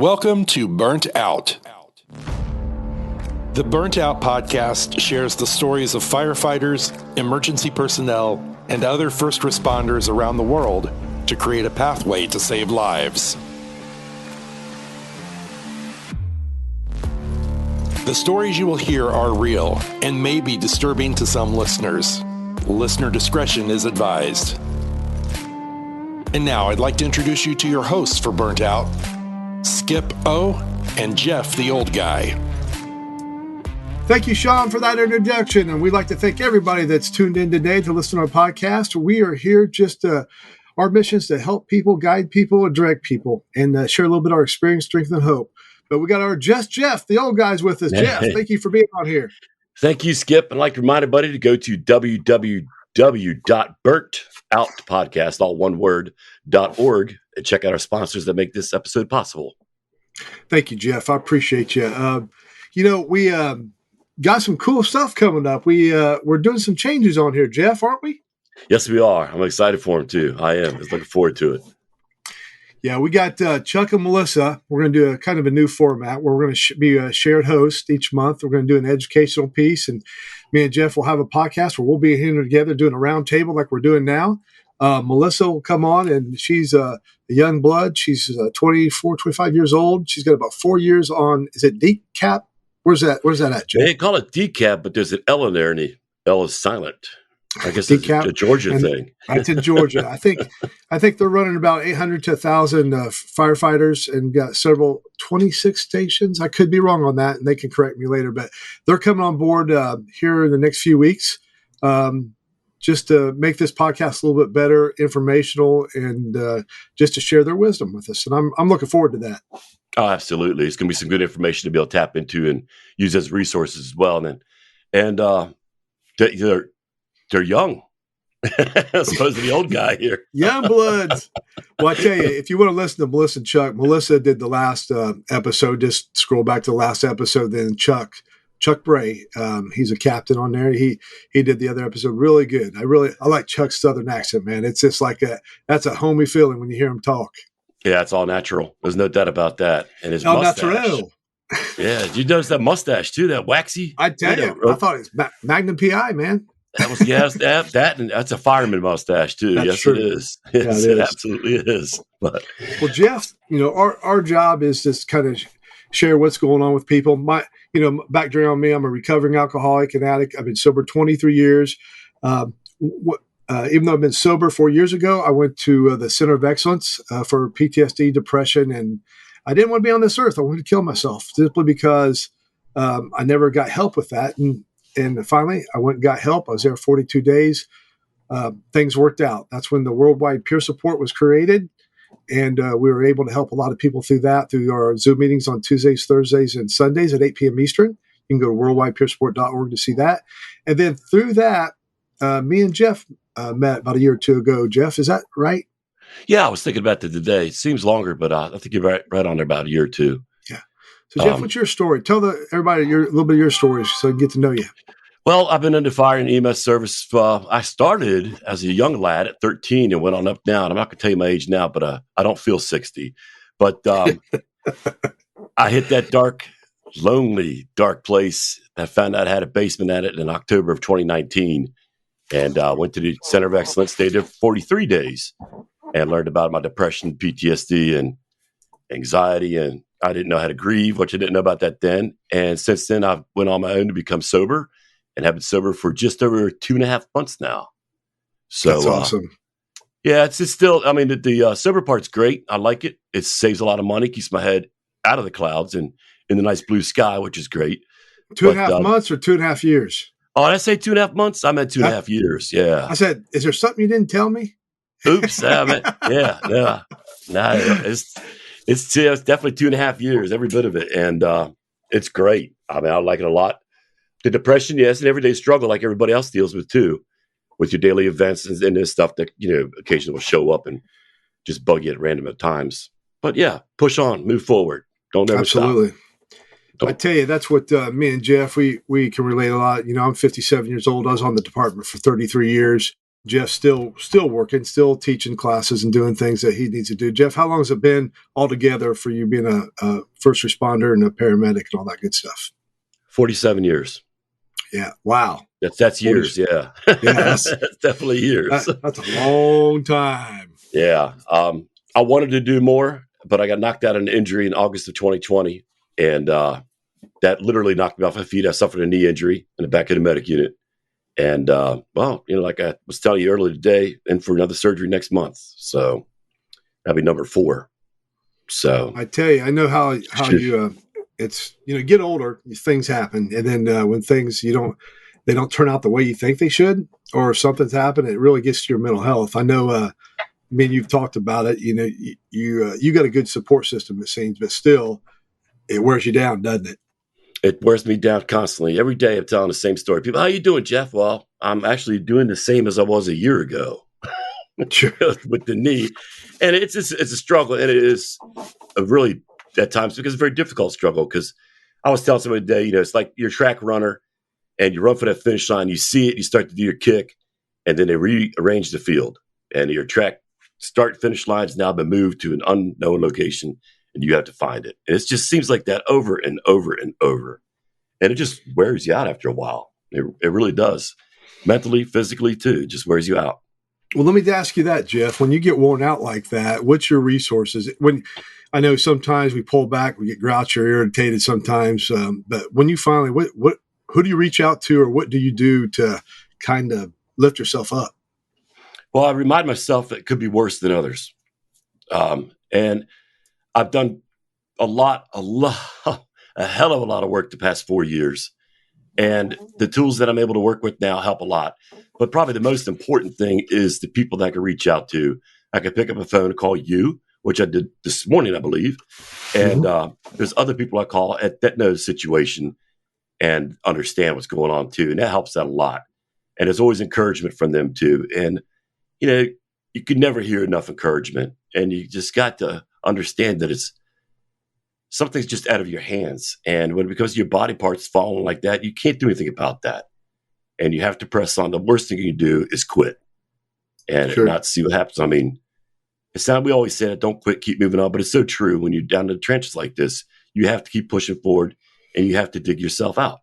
Welcome to Burnt Out. The Burnt Out podcast shares the stories of firefighters, emergency personnel, and other first responders around the world to create a pathway to save lives. The stories you will hear are real and may be disturbing to some listeners. Listener discretion is advised. And now I'd like to introduce you to your hosts for Burnt Out, Skip O and Jeff the Old Guy. Thank you, Sean, for that introduction. And we'd like to thank everybody that's tuned in today to listen to our podcast. We are here our mission is to help people, guide people, and direct people, and share a little bit of our experience, strength, and hope. But we got our Jeff the Old Guy's with us. Jeff, thank you for being on here. Thank you, Skip. I'd like to remind everybody to go to www.burntOutpodcast, all one word, .org, and check out our sponsors that make this episode possible. Thank you, Jeff. I appreciate you. We got some cool stuff coming up. We're doing some changes on here, Jeff, aren't we? Yes, we are. I'm excited for them, too. I am. Just looking forward to it. Yeah, we got Chuck and Melissa. We're going to do a kind of a new format where we're going to be a shared host each month. We're going to do an educational piece, and me and Jeff will have a podcast where we'll be here together doing a round table like we're doing now. Melissa will come on, and she's a young blood. She's 24, 25 years old. She's got about 4 years on, is it DCAP? Where's that at, Jeff? They call it DCAP, but there's an L in there, and the L is silent. I guess it's a Georgia thing. It's in Georgia. I think they're running about 800 to 1,000 firefighters and got 26 stations. I could be wrong on that, and they can correct me later. But they're coming on board here in the next few weeks, just to make this podcast a little bit better, informational, and just to share their wisdom with us. And I'm looking forward to that. Oh, absolutely. It's going to be some good information to be able to tap into and use as resources as well. And they're young, as opposed to the old guy here. Young bloods. Well, I tell you, if you want to listen to Melissa and Chuck, Melissa did the last episode. Just scroll back to the last episode. Then Chuck Bray, he's a captain on there. He did the other episode really good. I like Chuck's Southern accent, man. It's just like that's a homey feeling when you hear him talk. Yeah, it's all natural. There's no doubt about that. And his mustache. Natural. Yeah, did you notice that mustache too? That waxy. I tell you, I thought it was Magnum PI, man. That was that, and that's a fireman mustache too. That's yes, true. It is. Yes, it absolutely is. But well, Jeff, our job is just kind of share what's going on with people. Background on me, I'm a recovering alcoholic and addict. I've been sober 23 years. Even though I've been sober 4 years ago, I went to the Center of Excellence for PTSD, depression, and I didn't want to be on this earth. I wanted to kill myself simply because I never got help with that. And finally, I went and got help. I was there 42 days. Things worked out. That's when the worldwide peer support was created. And we were able to help a lot of people through our Zoom meetings on Tuesdays, Thursdays, and Sundays at 8 p.m. Eastern. You can go to worldwidepeersupport.org to see that. And then through that, me and Jeff met about a year or two ago. Jeff, is that right? Yeah, I was thinking about that today. It seems longer, but I think you're right on there about a year or two. Yeah. So, Jeff, what's your story? Tell everybody a little bit of your story so I can get to know you. Well, I've been under fire and EMS service. I started as a young lad at 13 and went on up now. And I'm not going to tell you my age now, but I don't feel 60. But I hit that lonely, dark place. I found out I had a basement at it in October of 2019 and went to the Center of Excellence, stayed there for 43 days and learned about my depression, PTSD, and anxiety. And I didn't know how to grieve, which I didn't know about that then. And since then, I went on my own to become sober. And have been sober for just over 2.5 months now. So that's awesome. Yeah, it's still. I mean, the sober part's great. I like it. It saves a lot of money, keeps my head out of the clouds and in the nice blue sky, which is great. 2.5 months or 2.5 years? Oh, did I say 2.5 months? I meant 2.5 years. Yeah. I said, is there something you didn't tell me? Oops. Yeah. Nah, it's definitely 2.5 years, every bit of it, and it's great. I mean, I like it a lot. The depression, yes, an everyday struggle like everybody else deals with too, with your daily events and this stuff that, occasionally will show up and just bug you at random times. But yeah, push on, move forward. Don't ever Absolutely. Stop. I tell you, that's what me and Jeff, we can relate a lot. I'm 57 years old. I was on the department for 33 years. Jeff still working, still teaching classes and doing things that he needs to do. Jeff, how long has it been altogether for you being a first responder and a paramedic and all that good stuff? 47 years. Yeah. Wow. That's years. Yeah. Yeah. That's definitely years. That's a long time. Yeah. I wanted to do more, but I got knocked out of an injury in August of 2020. And that literally knocked me off my feet. I suffered a knee injury in the back of the medic unit. And, like I was telling you earlier today, in for another surgery next month. So that'll be number 4. So I tell you, I know how you, it's, get older, things happen. And then when things, they don't turn out the way you think they should, or something's happened, it really gets to your mental health. I know, you've talked about it, you got a good support system, it seems, but still it wears you down, doesn't it? It wears me down constantly. Every day I'm telling the same story. People, how you doing, Jeff? Well, I'm actually doing the same as I was a year ago with the knee. And it's a struggle. And it is a really, at times, because it's a very difficult struggle. Because I was telling somebody today, it's like you're a track runner and you run for that finish line. You see it, you start to do your kick, and then they rearrange the field. And your track start-finish line has now been moved to an unknown location. And you have to find it. And it just seems like that over and over and over. And it just wears you out after a while. It really does. Mentally, physically, too. It just wears you out. Well, let me ask you that, Jeff. When you get worn out like that, what's your resources? When I know sometimes we pull back, we get grouchy or irritated sometimes. But when you finally, who do you reach out to, or what do you do to kind of lift yourself up? Well, I remind myself that it could be worse than others. And I've done a hell of a lot of work the past 4 years. And the tools that I'm able to work with now help a lot. But probably the most important thing is the people that I can reach out to. I can pick up a phone and call you, which I did this morning, I believe. And there's other people I call that know the situation and understand what's going on too. And that helps out a lot. And there's always encouragement from them too. And, you can never hear enough encouragement. And you just got to understand that something's just out of your hands. And because your body parts falling like that, you can't do anything about that. And you have to press on. The worst thing you can do is quit and not see what happens. I mean, we always say that, don't quit, keep moving on. But it's so true. When you're down in the trenches like this, you have to keep pushing forward and you have to dig yourself out.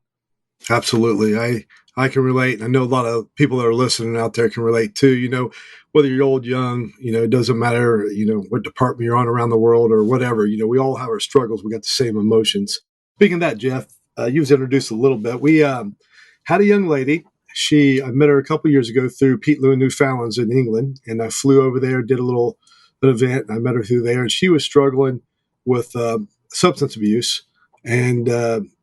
Absolutely. I can relate. I know a lot of people that are listening out there can relate too. Whether you're old, young, it doesn't matter, what department you're on around the world or whatever, we all have our struggles. We got the same emotions. Speaking of that, Jeff, you was introduced a little bit. We had a young lady. I met her a couple of years ago through Peterloo, Newfoundlands in England. And I flew over there, did an event, and I met her through there. And she was struggling with substance abuse. And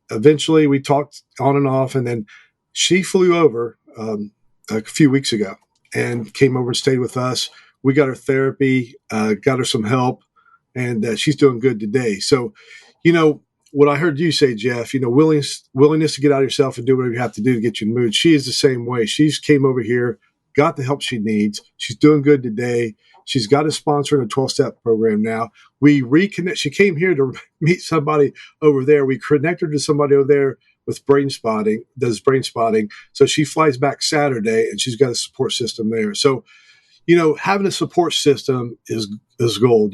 eventually we talked on and off. And then she flew over a few weeks ago and came over and stayed with us. We got her therapy, got her some help, and she's doing good today. So, what I heard you say, Jeff, willingness to get out of yourself and do whatever you have to do to get you in the mood. She is the same way. She's came over here, got the help she needs. She's doing good today. She's got a sponsor in a 12-step program now. We reconnect. She came here to meet somebody over there. We connected her to somebody over there with does brain spotting. So she flies back Saturday and she's got a support system there. So, having a support system is gold,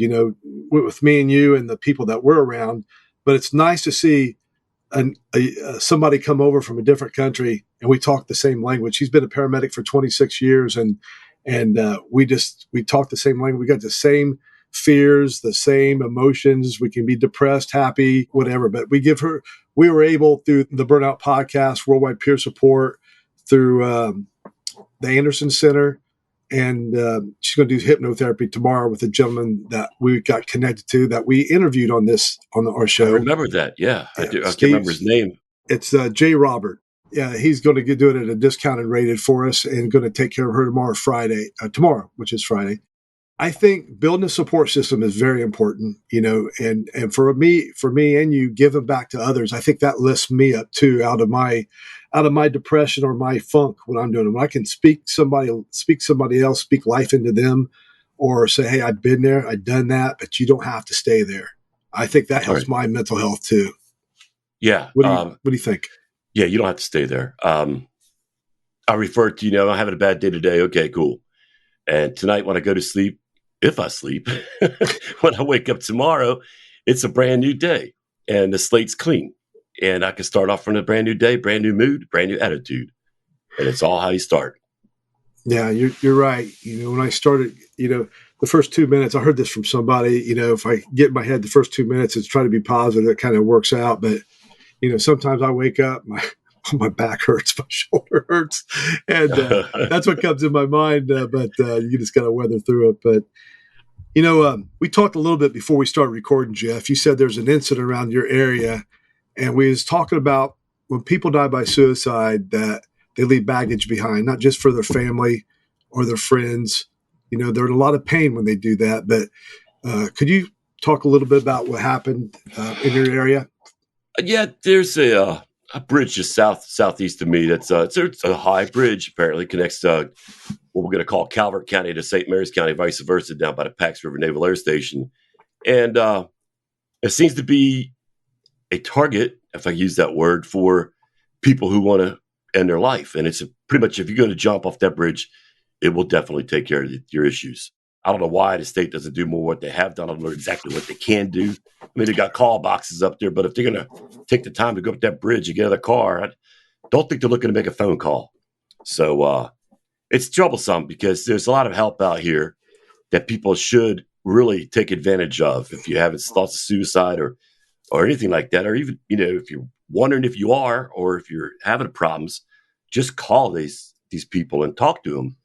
with me and you and the people that we're around. But it's nice to see somebody come over from a different country and we talk the same language. She's been a paramedic for 26 years and we talk the same language. We got the same fears, the same emotions. We can be depressed, happy, whatever. But we were able through the Burnout Podcast, Worldwide Peer Support, through the Anderson Center, and she's going to do hypnotherapy tomorrow with a gentleman that we got connected to that we interviewed on our show. I remember that. Yeah, I do. I can't remember his name. It's Jay Robert. Yeah, he's going to do it at a discounted rated for us and going to take care of her tomorrow, which is Friday. I think building a support system is very important, and for me and you giving back to others. I think that lifts me up too, out of my depression or my funk when I'm doing it. When I can speak somebody else, speak life into them, or say, hey, I've been there, I've done that, but you don't have to stay there. I think that helps my mental health too. Yeah. What do you think? Yeah, you don't have to stay there. I refer to, I'm having a bad day today. Okay, cool. And tonight when I go to sleep, if I sleep, when I wake up tomorrow, it's a brand new day and the slate's clean. And I can start off from a brand new day, brand new mood, brand new attitude. And it's all how you start. Yeah, you're right. When I started, the first 2 minutes, I heard this from somebody, if I get in my head the first 2 minutes, it's try to be positive, it kind of works out. But, sometimes I wake up, my back hurts, my shoulder hurts. And that's what comes in my mind. But you just got to weather through it. But, we talked a little bit before we started recording, Jeff. You said there's an incident around your area. And we was talking about when people die by suicide that they leave baggage behind, not just for their family or their friends. They're in a lot of pain when they do that. But could you talk a little bit about what happened in your area? Yeah, there's a bridge just southeast of me. That's it's a high bridge. Apparently connects what we're going to call Calvert County to St. Mary's County, vice versa, down by the Pax River Naval Air Station. And it seems to be a target, if I use that word, for people who want to end their life. And it's pretty much, if you're going to jump off that bridge, it will definitely take care of your issues. I don't know why the state doesn't do more what they have done. I don't know exactly what they can do. I mean, they got call boxes up there, but if they're going to take the time to go up that bridge and get out of the car, I don't think they're looking to make a phone call. So it's troublesome because there's a lot of help out here that people should really take advantage of. If you haven't thoughts of suicide or anything like that, or even, if you're wondering if you are, or if you're having problems, just call these people and talk to them.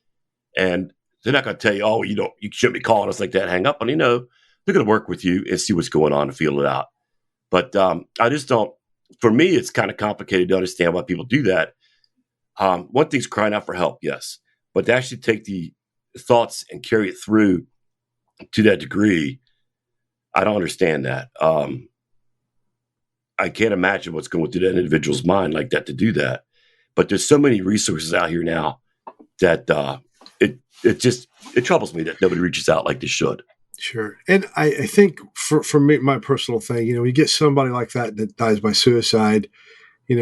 And they're not going to tell you, oh, you shouldn't be calling us like that, hang up. And, they're going to work with you and see what's going on and feel it out. But I just don't, for me, it's kind of complicated to understand why people do that. One thing's crying out for help, yes. But to actually take the thoughts and carry it through to that degree, I don't understand that. I can't imagine what's going through that individual's mind like that to do that. But there's so many resources out here now that it troubles me that nobody reaches out like they should. Sure. And I think for me, my personal thing, you get somebody like that dies by suicide,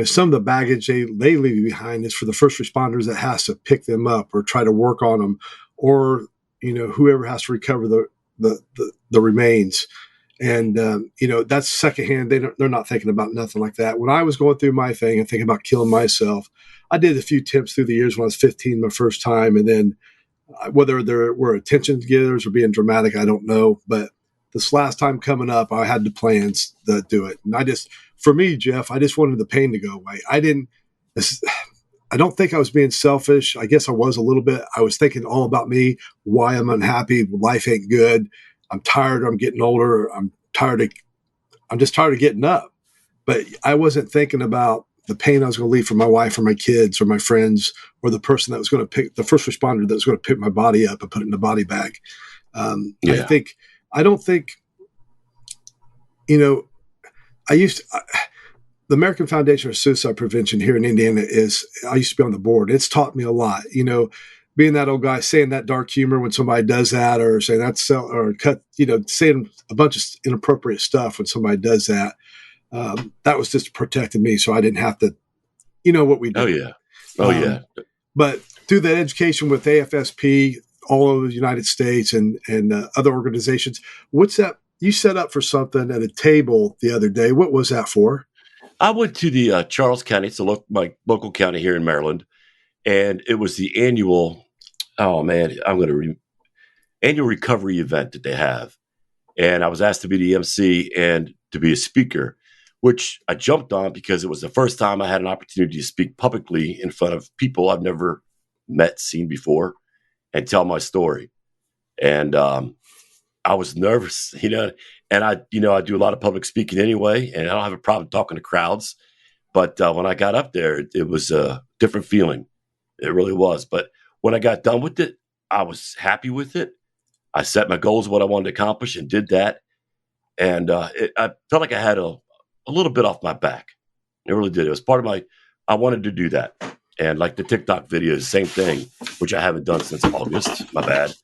some of the baggage they leave behind is for the first responders that has to pick them up or try to work on them, or, whoever has to recover the remains. And, that's secondhand. They're not thinking about nothing like that. When I was going through my thing and thinking about killing myself, I did a few attempts through the years when I was 15, my first time. And then whether there were attention getters or being dramatic, I don't know. But this last time coming up, I had the plans to do it. And for me, Jeff, I just wanted the pain to go away. I don't think I was being selfish. I guess I was a little bit. I was thinking all about me, why I'm unhappy. Life ain't good. I'm tired. I'm getting older. I'm just tired of getting up. But I wasn't thinking about the pain I was going to leave for my wife or my kids or my friends or the person that was going to pick the first responder that was going to pick my body up and put it in the body bag. Yeah. I don't think, the American Foundation for Suicide Prevention here in Indiana I used to be on the board. It's taught me a lot, being that old guy saying that dark humor when somebody does that, or saying that's, or cut, saying a bunch of inappropriate stuff when somebody does that. That was just protecting me, so I didn't have to, what we do. Oh yeah. But through that education with AFSP, all over the United States and other organizations, what's that? You set up for something at a table the other day. What was that for? I went to the Charles County. It's my local county here in Maryland, and it was the annual. Oh man, annual recovery event that they have, and I was asked to be the MC and to be a speaker, which I jumped on because it was the first time I had an opportunity to speak publicly in front of people I've never met, seen before, and tell my story. And I was nervous, and I do a lot of public speaking anyway, and I don't have a problem talking to crowds. But when I got up there, it was a different feeling. It really was. But when I got done with it, I was happy with it. I set my goals, what I wanted to accomplish, and did that. And I felt like I had a little bit off my back. It really did. It was part of I wanted to do that. And like the TikTok videos, same thing, which I haven't done since August. My bad.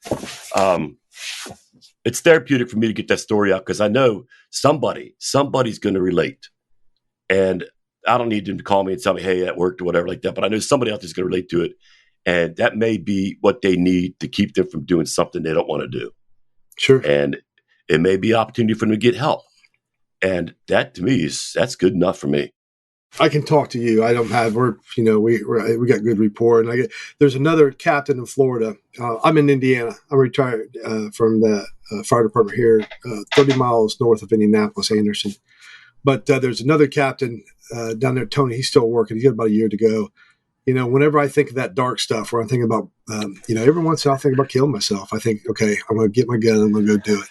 It's therapeutic for me to get that story out because I know somebody's going to relate. And I don't need them to call me and tell me, hey, that worked or whatever like that. But I know somebody out there is going to relate to it. And that may be what they need to keep them from doing something they don't want to do. Sure. And it may be an opportunity for them to get help. And that to me that's good enough for me. I can talk to you. I don't have, we got good rapport. And there's another captain in Florida. I'm in Indiana. I'm retired from the fire department here, 30 miles north of Indianapolis, Anderson. But there's another captain down there, Tony. He's still working. He's got about a year to go. Whenever I think of that dark stuff, where I'm thinking about, every once in a while I think about killing myself. I think, okay, I'm going to get my gun. I'm going to go do it.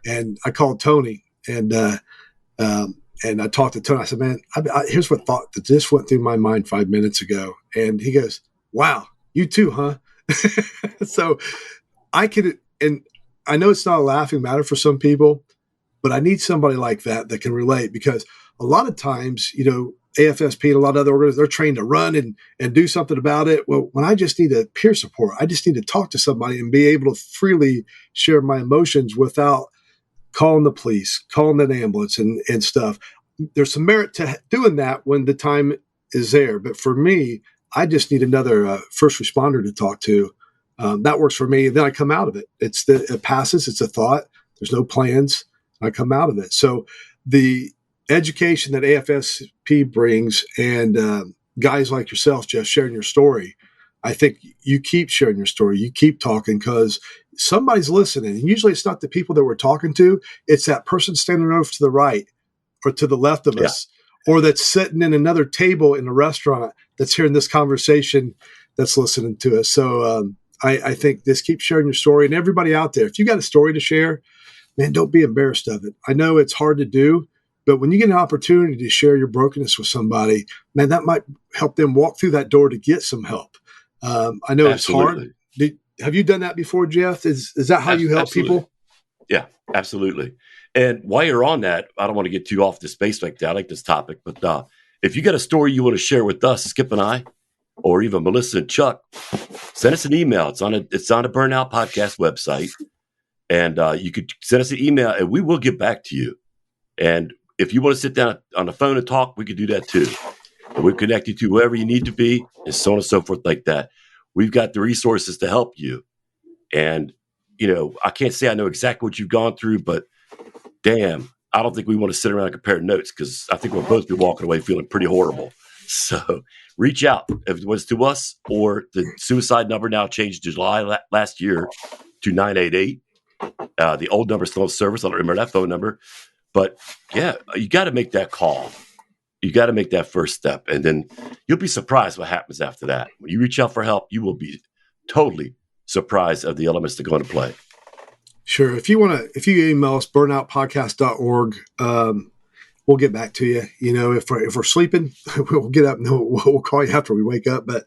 And I called Tony and I talked to Tony. I said, man, here's what thought that just went through my mind 5 minutes ago. And he goes, wow, you too, huh? So I know it's not a laughing matter for some people, but I need somebody like that can relate, because a lot of times, AFSP and a lot of other organizations, they're trained to run and do something about it. Well, when I just need a peer support, I just need to talk to somebody and be able to freely share my emotions without calling the police, calling an ambulance and stuff. There's some merit to doing that when the time is there. But for me, I just need another first responder to talk to. That works for me. And then I come out of it. It passes. It's a thought. There's no plans. I come out of it. So the education that AFSP brings and guys like yourself, Jeff, sharing your story, I think you keep sharing your story. You keep talking because somebody's listening. And usually it's not the people that we're talking to. It's that person standing over to the right or to the left of us, or that's sitting in another table in a restaurant that's hearing this conversation that's listening to us. So I think just keep sharing your story. And everybody out there, if you got a story to share, man, don't be embarrassed of it. I know it's hard to do, but when you get an opportunity to share your brokenness with somebody, man, that might help them walk through that door to get some help. I know Absolutely. It's hard. Have you done that before, Jeff? Is that how you help Absolutely. people? Yeah, absolutely. And while you're on that, I don't want to get too off the space like that. I like this topic, but if you got a story you want to share with us, Skip and I, or even Melissa and Chuck, send us an email. It's on a Burnout Podcast website, and you could send us an email, and we will get back to you. And if you want to sit down on the phone and talk, we could do that too. And we'll connect you to whoever you need to be, and so on and so forth like that. We've got the resources to help you. And, I can't say I know exactly what you've gone through, but damn, I don't think we want to sit around and compare notes, because I think we'll both be walking away feeling pretty horrible. So reach out, if it was to us, or the suicide number now changed July last year to 988. The old number is still in service. I don't remember that phone number. But yeah, you got to make that call. You got to make that first step. And then you'll be surprised what happens after that. When you reach out for help, you will be totally surprised of the elements that go into play. Sure. If you email us, burnoutpodcast.org, we'll get back to you. If we're sleeping, we'll get up and we'll call you after we wake up. But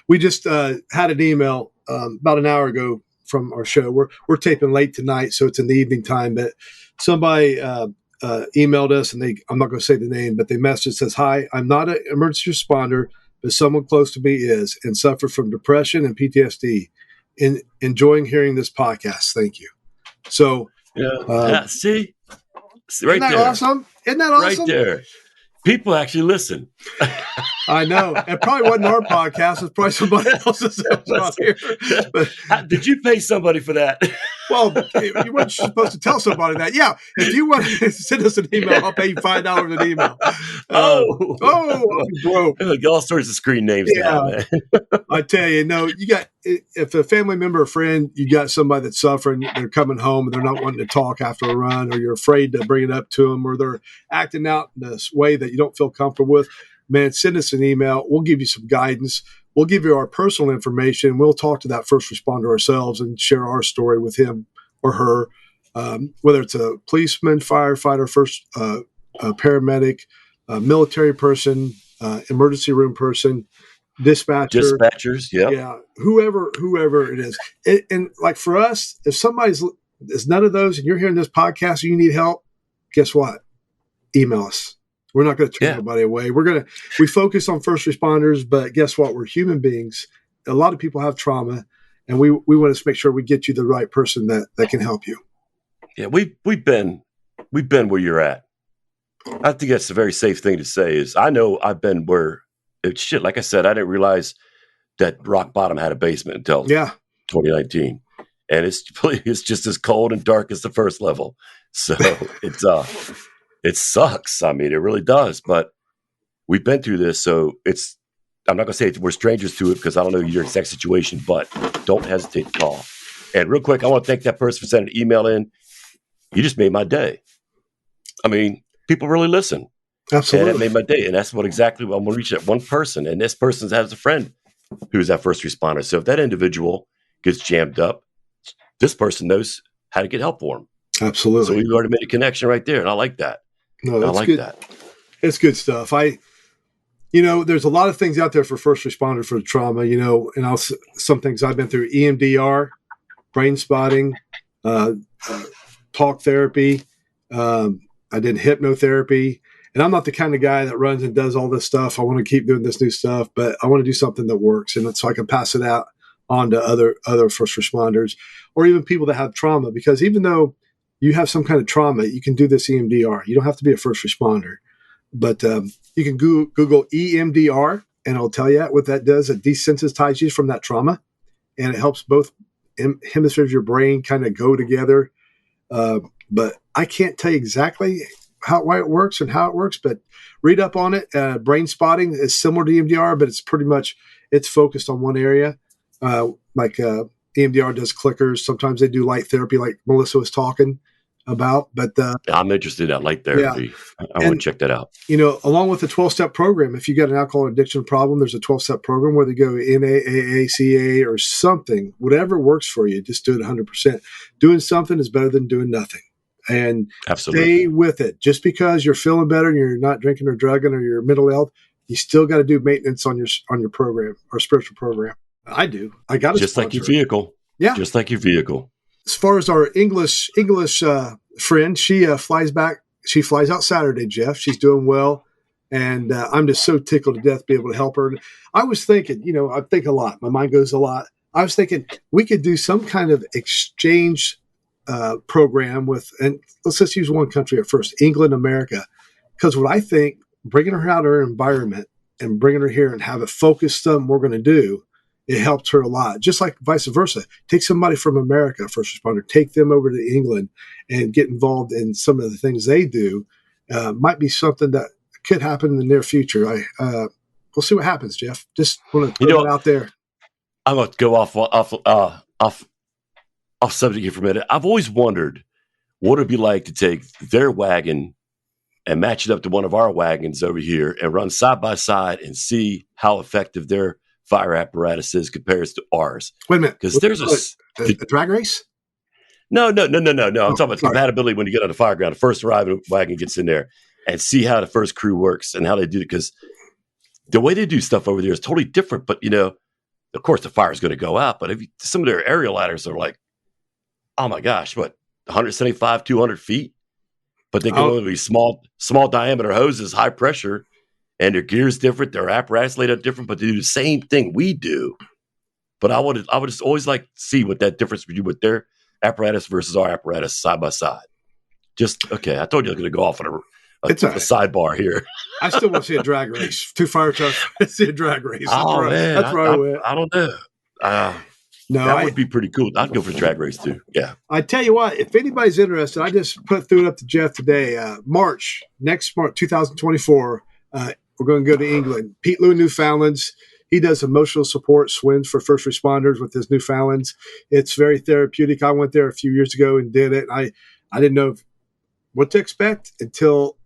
we just had an email about an hour ago from our show. We're taping late tonight, so it's in the evening time. But somebody emailed us, and I'm not going to say the name, but they messaged, says, "Hi, I'm not an emergency responder, but someone close to me is, and suffer from depression and PTSD. Enjoying hearing this podcast. Thank you." So, see, isn't right that there, awesome? Isn't that awesome? right there. People actually listen. I know. It probably wasn't our podcast. It's probably somebody else's out here. But, did you pay somebody for that? Well, you weren't supposed to tell somebody that. Yeah, if you want to send us an email, I'll pay you $5 an email. I'll be broke. All sorts of screen names now, man. I tell you, if a family member or friend, you got somebody that's suffering, they're coming home and they're not wanting to talk after a run, or you're afraid to bring it up to them, or they're acting out in this way that you don't feel comfortable with, man, send us an email. We'll give you some guidance. We'll give you our personal information. We'll talk to that first responder ourselves and share our story with him or her, whether it's a policeman, firefighter, paramedic, military person, emergency room person, dispatchers, yeah, whoever it is. And like for us, if somebody's none of those, and you're hearing this podcast and you need help, guess what? Email us. We're not going to turn anybody away. We focus on first responders, but guess what? We're human beings. A lot of people have trauma, and we want to make sure we get you the right person that can help you. Yeah, we've been where you're at. I think that's a very safe thing to say. Is I know I've been where shit. Like I said, I didn't realize that rock bottom had a basement until 2019, and it's just as cold and dark as the first level. So it sucks. I mean, it really does. But we've been through this, so I'm not going to say we're strangers to it because I don't know your exact situation, but don't hesitate to call. And real quick, I want to thank that person for sending an email in. You just made my day. I mean, people really listen. Absolutely. And that made my day. And that's what exactly I'm going to reach that one person. And this person has a friend who's that first responder. So if that individual gets jammed up, this person knows how to get help for him. Absolutely. So we've already made a connection right there. And I like that. No, that's I like good. that. It's good stuff. There's a lot of things out there for first responder for trauma, and some things I've been through: EMDR, brain spotting, talk therapy. I did hypnotherapy, and I'm not the kind of guy that runs and does all this stuff. I want to keep doing this new stuff, but I want to do something that works, and so I can pass it out on to other first responders or even people that have trauma. Because even though you have some kind of trauma, you can do this EMDR. You don't have to be a first responder. But you can Google EMDR, and it'll tell you what that does. It desensitizes you from that trauma, and it helps both hemispheres of your brain kind of go together. But I can't tell you exactly why it works and how it works, but read up on it. Brain spotting is similar to EMDR, but it's focused on one area. EMDR does clickers. Sometimes they do light therapy like Melissa was talking about, but I'm interested in that light therapy. Yeah. I want to check that out. Along with the 12-step program, if you got an alcohol addiction problem, there's a 12-step program where they go NAACA or something, whatever works for you, just do it 100%. Doing something is better than doing nothing. And absolutely stay with it. Just because you're feeling better and you're not drinking or drugging or your mental health, you still got to do maintenance on your program or spiritual program. I do. I got to just like your vehicle. Yeah, just like your vehicle. As far as our English friend, she flies back. She flies out Saturday, Jeff. She's doing well, and I'm just so tickled to death to be able to help her. I was thinking, I think a lot. My mind goes a lot. I was thinking we could do some kind of exchange program and let's just use one country at first, England, America, because what I think, bringing her out of her environment and bringing her here and have it focused on what we're going to do, it helped her a lot. Just like vice versa. Take somebody from America, first responder, take them over to England and get involved in some of the things they do. Might be something that could happen in the near future. We'll see what happens, Jeff. Just want to put it out there. I'm going to go off subject here for a minute. I've always wondered what it'd be like to take their wagon and match it up to one of our wagons over here and run side by side and see how effective their fire apparatus is compares to ours. Wait a minute. Because there's a drag race? No. I'm talking about compatibility when you get on the fire ground. The first arriving wagon gets in there and see how the first crew works and how they do it. Because the way they do stuff over there is totally different. But, of course, the fire is going to go out. But some of their aerial ladders are like, oh, my gosh, 175, 200 feet? But they go over these small diameter hoses, high pressure. And their gear's different, their apparatus laid out different, but they do the same thing we do. But I would just always like to see what that difference would be with their apparatus versus our apparatus side by side. Okay, I told you I was going to go off on a sidebar here. I still want to see a drag race. 2 fire trucks, see a drag race. That's man. That's where I went. I don't know. That would be pretty cool. I'd go for the drag race too. Yeah. I tell you what, if anybody's interested, I just threw it up to Jeff today. Next March 2024, we're going to go to England. Peterloo, Newfoundlands. He does emotional support swims for first responders with his Newfoundlands. It's very therapeutic. I went there a few years ago and did it. I didn't know what to expect until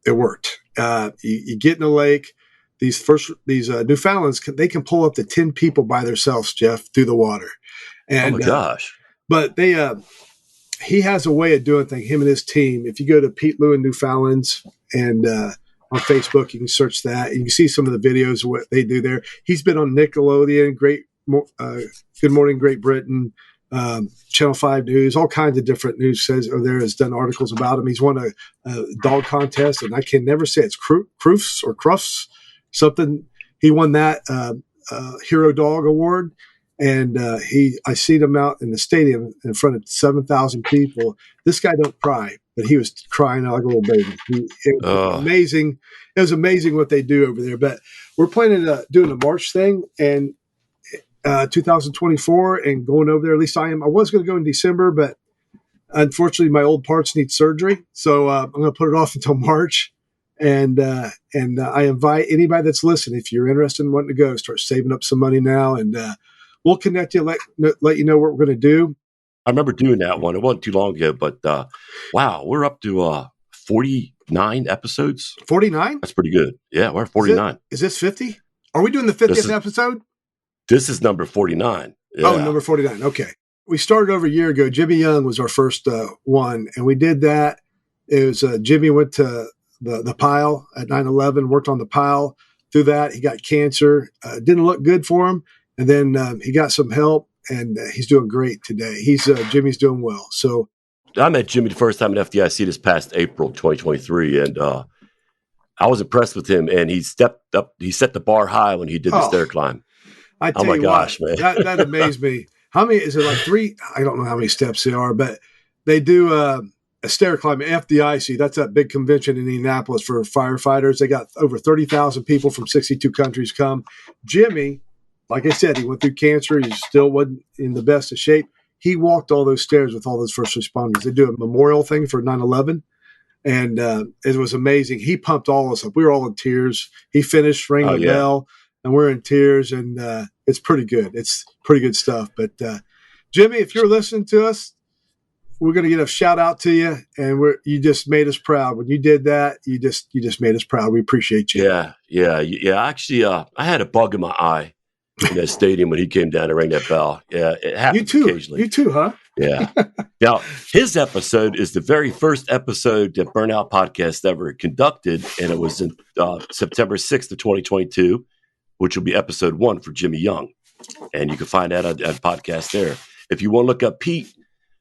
it worked. You get in the lake. These Newfoundlands, they can pull up to 10 people by themselves, Jeff, through the water. And, oh my gosh! But he has a way of doing things. Him and his team. If you go to Peterloo in Newfoundlands and on Facebook, you can search that. And you can see some of the videos of what they do there. He's been on Nickelodeon, Good Morning Great Britain, Channel 5 News, all kinds of different news says there has done articles about him. He's won a dog contest, and I can never say it's Croofs or Crufts, something. He won that Hero Dog Award. And I seen him out in the stadium in front of 7,000 people. This guy don't cry. but he was crying out like a little baby. It was amazing. It was amazing what they do over there. But we're planning to doing a March thing and 2024 and going over there. At least I am. I was going to go in December, but unfortunately, my old parts need surgery, so I'm going to put it off until March. And I invite anybody that's listening, if you're interested in wanting to go, start saving up some money now, and we'll connect you, let you know what we're going to do. I remember doing that one. It wasn't too long ago, but wow, we're up to 49 episodes. 49? That's pretty good. Yeah, we're at 49. Is this 50? Are we doing the 50th episode? This is number 49. Yeah. Oh, number 49. Okay. We started over a year ago. Jimmy Young was our first one, and we did that. It was Jimmy went to the pile at 9/11, worked on the pile. Through that, he got cancer. Didn't look good for him, and then he got some help, and he's doing great today. Jimmy's doing well. So I met Jimmy the first time at FDIC this past April 2023, and I was impressed with him. And he stepped up. He set the bar high when he did the stair climb. I tell you gosh, what, man, that amazed me. How many is it? Like 3? I don't know how many steps they are, but they do a stair climb at FDIC. That's that big convention in Indianapolis for firefighters. They got over 30,000 people from 62 countries come. Jimmy, like I said, he went through cancer. He still wasn't in the best of shape. He walked all those stairs with all those first responders. They do a memorial thing for 9/11, and it was amazing. He pumped all of us up. We were all in tears. He finished, rang the bell, and we're in tears, and it's pretty good. It's pretty good stuff. But Jimmy, if you're listening to us, we're going to get a shout out to you, and you just made us proud. When you did that, you just made us proud. We appreciate you. Yeah. Actually, I had a bug in my eye in that stadium when he came down and rang that bell. Yeah, it happens occasionally. You too, huh? Yeah. Now, his episode is the very first episode that Burnout Podcast ever conducted, and it was in September 6th of 2022, which will be episode 1 for Jimmy Young. And you can find that on podcast there. If you want to look up Pete,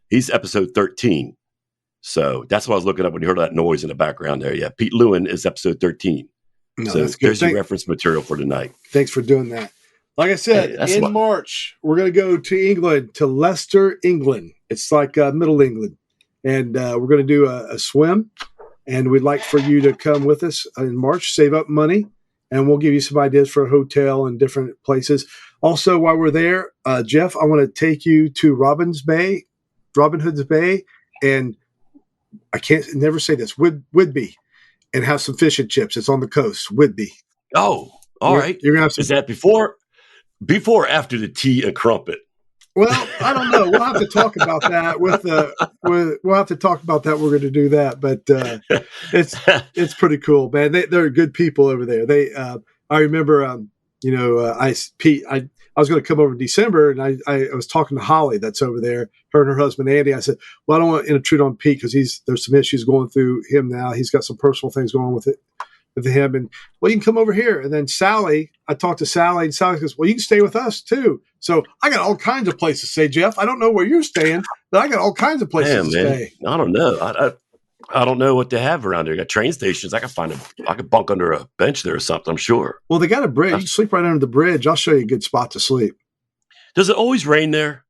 he's episode 13. So that's what I was looking up when you heard that noise in the background there. Yeah, Pete Lewin is episode 13. No, so there's your reference material for tonight. Thanks for doing that. Like I said, in March, we're going to go to England, to Leicester, England. It's like Middle England. And we're going to do a swim. And we'd like for you to come with us in March, save up money. And we'll give you some ideas for a hotel and different places. Also, while we're there, Jeff, I want to take you to Robin Hood's Bay, and I can't never say this, Whidbey, and have some fish and chips. It's on the coast, Whidbey. Oh, all right. You're gonna have some. Is that before or after the tea and crumpet? Well, I don't know. We'll have to talk about that. We'll have to talk about that. We're going to do that, but it's pretty cool, man. They're good people over there. I remember, Pete. I was going to come over in December, and I was talking to Holly that's over there, her and her husband Andy. I said, well, I don't want to intrude on Pete because there's some issues going through him now. He's got some personal things going on with him, and well, you can come over here. And then Sally, I talked to Sally, and Sally goes, well, you can stay with us too. So I got all kinds of places to stay, Jeff. I don't know where you're staying, but I got all kinds of places to stay. I don't know. I don't know what they have around there. You got train stations. I could bunk under a bench there or something, I'm sure. Well, they got a bridge. You can sleep right under the bridge. I'll show you a good spot to sleep. Does it always rain there?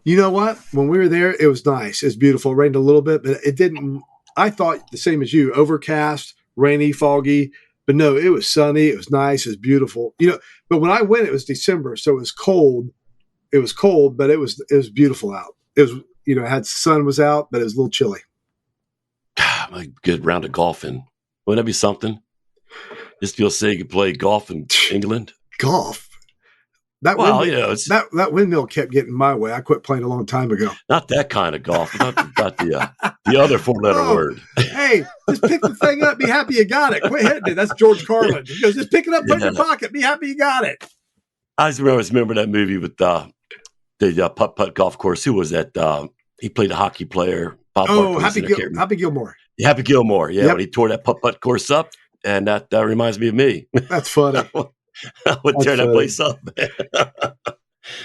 You know what? When we were there, it was nice. It was beautiful. It rained a little bit, but it didn't. I thought the same as you, overcast, rainy, foggy. But no, it was sunny. It was nice. It was beautiful. But when I went, it was December, so it was cold. It was cold, but it was beautiful out. It was, the sun was out, but it was a little chilly. A good round of golfing. Wouldn't that be something? Just feel say you could play golf in England. Golf. That windmill kept getting my way. I quit playing a long time ago. Not that kind of golf. Not the other 4-letter word. Hey, just pick the thing up. Be happy you got it. Quit hitting it. That's George Carlin. He goes, just pick it up, put it in your pocket. Be happy you got it. I always remember that movie with the putt-putt golf course. Who was that? He played a hockey player. Happy Gilmore. Happy Gilmore. Yeah, yep. When he tore that putt-putt course up. And that reminds me of me. That's funny. I would tear that place up.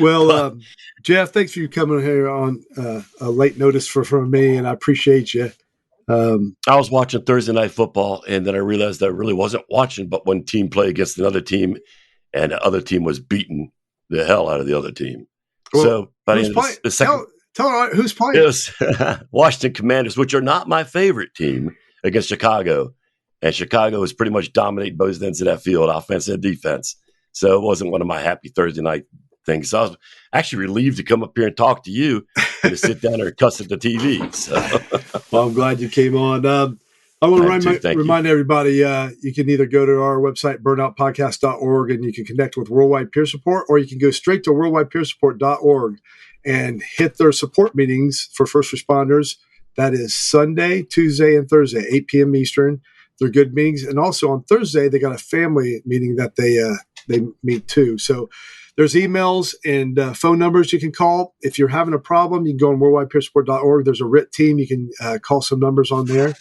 Well, Jeff, thanks for you coming here on a late notice from me, and I appreciate you. I was watching Thursday Night Football, and then I realized I really wasn't watching, but one team played against another team, and the other team was beating the hell out of the other team. Well, so by the end of the second, Tell me who's playing. It was Washington Commanders, which are not my favorite team, against Chicago. And Chicago was pretty much dominating both ends of that field, offense and defense. So it wasn't one of my happy Thursday night things. So I was actually relieved to come up here and talk to you and to sit down there and cuss at the TV. So. Well, I'm glad you came on. I want to remind everybody, you can either go to our website, burnoutpodcast.org, and you can connect with Worldwide Peer Support, or you can go straight to worldwidepeersupport.org and hit their support meetings for first responders. That is Sunday, Tuesday, and Thursday, 8 p.m. Eastern. They're good meetings. And also on Thursday, they got a family meeting that they meet too. So there's emails and phone numbers you can call. If you're having a problem, you can go on worldwidepeersupport.org. There's a RIT team. You can call some numbers on there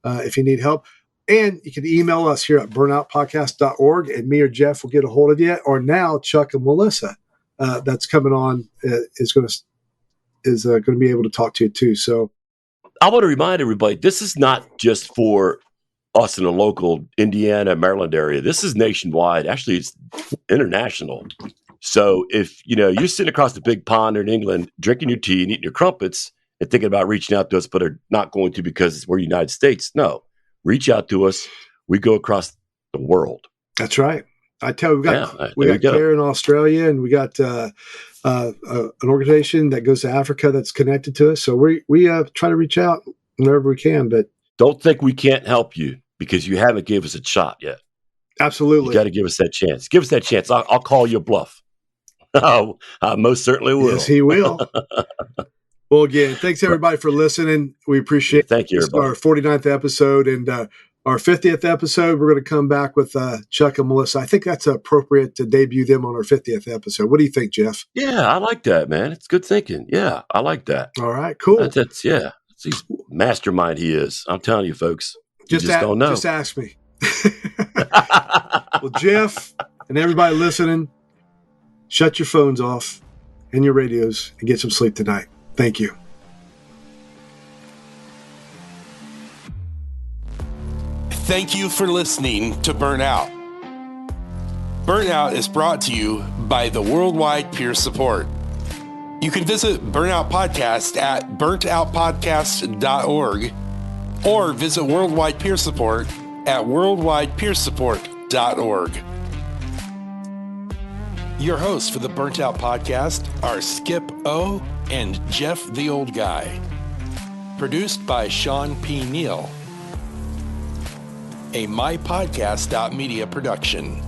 if you need help. And you can email us here at burnoutpodcast.org, and me or Jeff will get a hold of you. Or now Chuck and Melissa that's coming on is going to be able to talk to you too. So I want to remind everybody, this is not just for us in the local Indiana, Maryland area. This is nationwide. Actually, it's international. So if you're sitting across the big pond in England, drinking your tea and eating your crumpets and thinking about reaching out to us, but are not going to because we're United States, no, reach out to us. We go across the world. That's right. I tell you, we got Claire in Australia, and we got an organization that goes to Africa that's connected to us. So we try to reach out wherever we can, but don't think we can't help you because you haven't gave us a shot yet. Absolutely. You got to give us that chance. Give us that chance. I'll call your bluff. I most certainly will. Yes, he will. Well, again, thanks everybody for listening. We appreciate it. Thank you, everybody. Our 49th episode and our 50th episode. We're going to come back with Chuck and Melissa. I think that's appropriate to debut them on our 50th episode. What do you think, Jeff? Yeah, I like that, man. It's good thinking. Yeah, I like that. All right, cool. He's mastermind he is. I'm telling you, folks. You just don't know. Just ask me. Well, Jeff and everybody listening, shut your phones off and your radios and get some sleep tonight. Thank you. Thank you for listening to Burnout. Burnout is brought to you by the Worldwide Peer Support. You can visit Burnout Podcast at burntoutpodcast.org or visit Worldwide Peer Support at worldwidepeersupport.org. Your hosts for the Burnt Out Podcast are Skip O and Jeff the Old Guy. Produced by Sean P. Neal. A MyPodcast.media production.